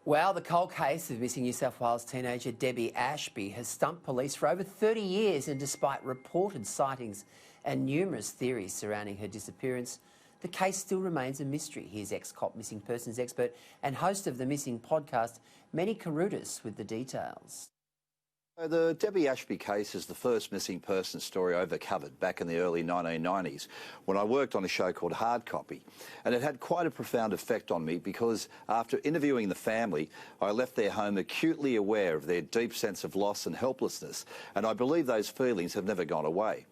Well, the cold case of missing New South Wales teenager Debbie Ashby has stumped police for over 30 years, and despite reported sightings and numerous theories surrounding her disappearance, the case still remains a mystery. Here's ex-cop missing persons expert and host of the Missing podcast, Meni Caroutas, with the details. The Debbie Ashby case is the first missing person story I ever covered back in the early 1990s when I worked on a show called Hard Copy. And it had quite a profound effect on me because after interviewing the family, I left their home acutely aware of their deep sense of loss and helplessness. And I believe those feelings have never gone away.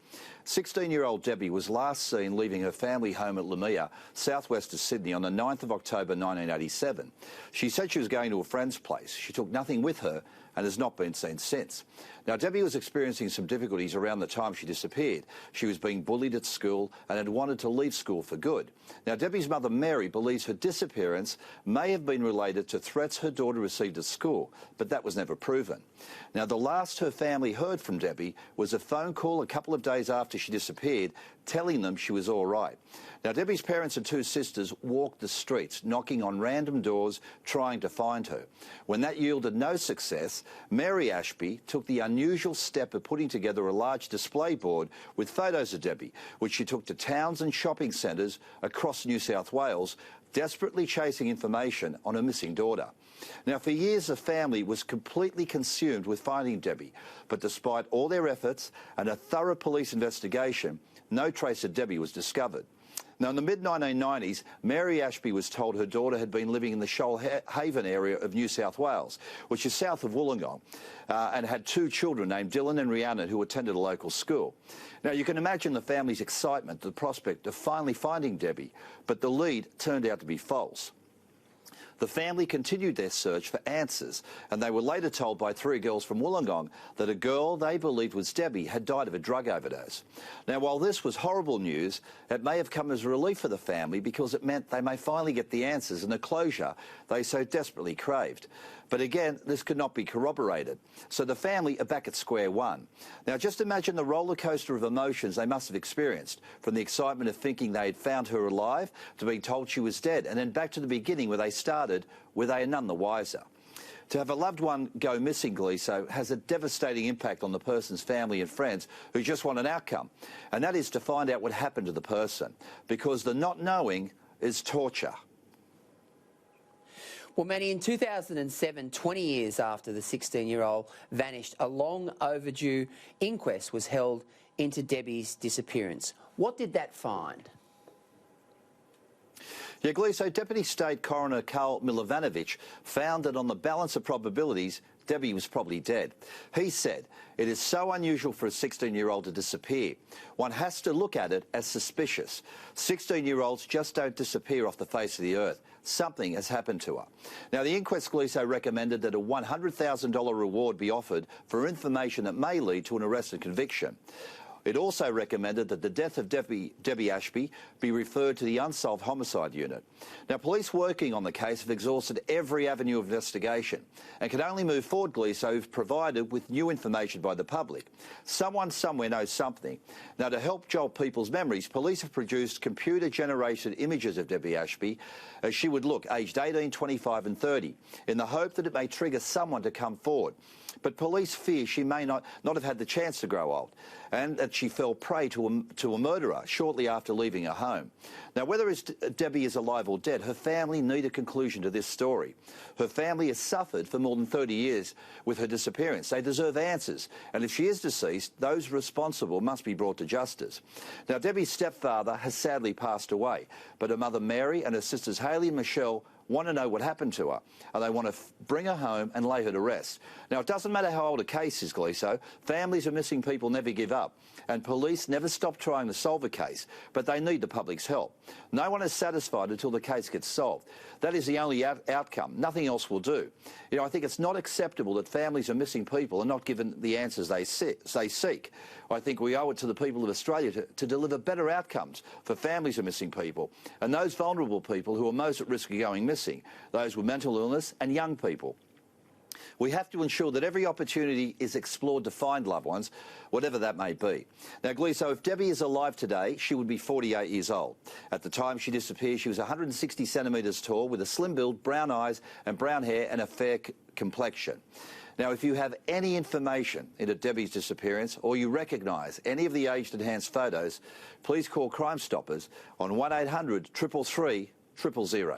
16-year-old Debbie was last seen leaving her family home at Lamia, southwest of Sydney, on the 9th of October 1987. She said she was going to a friend's place. She took nothing with her and has not been seen since. Now, Debbie was experiencing some difficulties around the time she disappeared. She was being bullied at school and had wanted to leave school for good. Now, Debbie's mother, Mary, believes her disappearance may have been related to threats her daughter received at school, but that was never proven. Now, the last her family heard from Debbie was a phone call a couple of days after she disappeared, telling them she was all right. Now, Debbie's parents and two sisters walked the streets, knocking on random doors, trying to find her. When that yielded no success, Mary Ashby took the unusual step of putting together a large display board with photos of Debbie, which she took to towns and shopping centres across New South Wales, desperately chasing information on her missing daughter. Now, for years, the family was completely consumed with finding Debbie, but despite all their efforts and a thorough police investigation, no trace of Debbie was discovered. Now, in the mid-1990s, Mary Ashby was told her daughter had been living in the Shoalhaven area of New South Wales, which is south of Wollongong, and had two children named Dylan and Rhiannon who attended a local school. Now, you can imagine the family's excitement at the prospect of finally finding Debbie, but the lead turned out to be false. The family continued their search for answers, and they were later told by three girls from Wollongong that a girl they believed was Debbie had died of a drug overdose. Now, while this was horrible news, it may have come as a relief for the family because it meant they may finally get the answers and the closure they so desperately craved. But again, this could not be corroborated. So the family are back at square one. Now, just imagine the roller coaster of emotions they must have experienced, from the excitement of thinking they had found her alive to being told she was dead, and then back to the beginning where they started, where they are none the wiser. To have a loved one go missing, Gleeson, has a devastating impact on the person's family and friends who just want an outcome, and that is to find out what happened to the person, because the not knowing is torture. Well, Meni, in 2007, 20 years after the 16-year-old vanished, a long overdue inquest was held into Debbie's disappearance. What did that find? Yeah, Gleeson, Deputy State Coroner Karl Milovanovich found that on the balance of probabilities, Debbie was probably dead. He said, "It is so unusual for a 16-year-old to disappear. One has to look at it as suspicious. 16-year-olds just don't disappear off the face of the earth. Something has happened to her." Now, the inquest, Gleeson, recommended that a $100,000 reward be offered for information that may lead to an arrest and conviction. It also recommended that the death of Debbie Ashby be referred to the unsolved homicide unit. Now, police working on the case have exhausted every avenue of investigation and can only move forward, Gleeson, if provided with new information by the public. Someone somewhere knows something. Now, to help jolt people's memories, police have produced computer-generated images of Debbie Ashby as she would look, aged 18, 25 and 30, in the hope that it may trigger someone to come forward. But police fear she may not have had the chance to grow old, and that she fell prey to a murderer shortly after leaving her home. Now, whether Debbie is alive or dead, her family need a conclusion to this story. Her family has suffered for more than 30 years with her disappearance. They deserve answers, and if she is deceased, those responsible must be brought to justice. Now, Debbie's stepfather has sadly passed away, but her mother Mary and her sisters Hayley and Michelle want to know what happened to her, and they want to bring her home and lay her to rest. Now, it doesn't matter how old a case is, Gleeson, families of missing people never give up, and police never stop trying to solve a case, but they need the public's help. No one is satisfied until the case gets solved. That is the only outcome. Nothing else will do. You know, I think it's not acceptable that families of missing people are not given the answers they seek. I think we owe it to the people of Australia to deliver better outcomes for families of missing people and those vulnerable people who are most at risk of going missing, those with mental illness and young people. We have to ensure that every opportunity is explored to find loved ones, whatever that may be. Now, Gleeson, if Debbie is alive today, she would be 48 years old. At the time she disappeared, she was 160 centimetres tall, with a slim build, brown eyes and brown hair and a fair complexion. Now, if you have any information into Debbie's disappearance or you recognise any of the aged-enhanced photos, please call Crime Stoppers on 1800 333 000.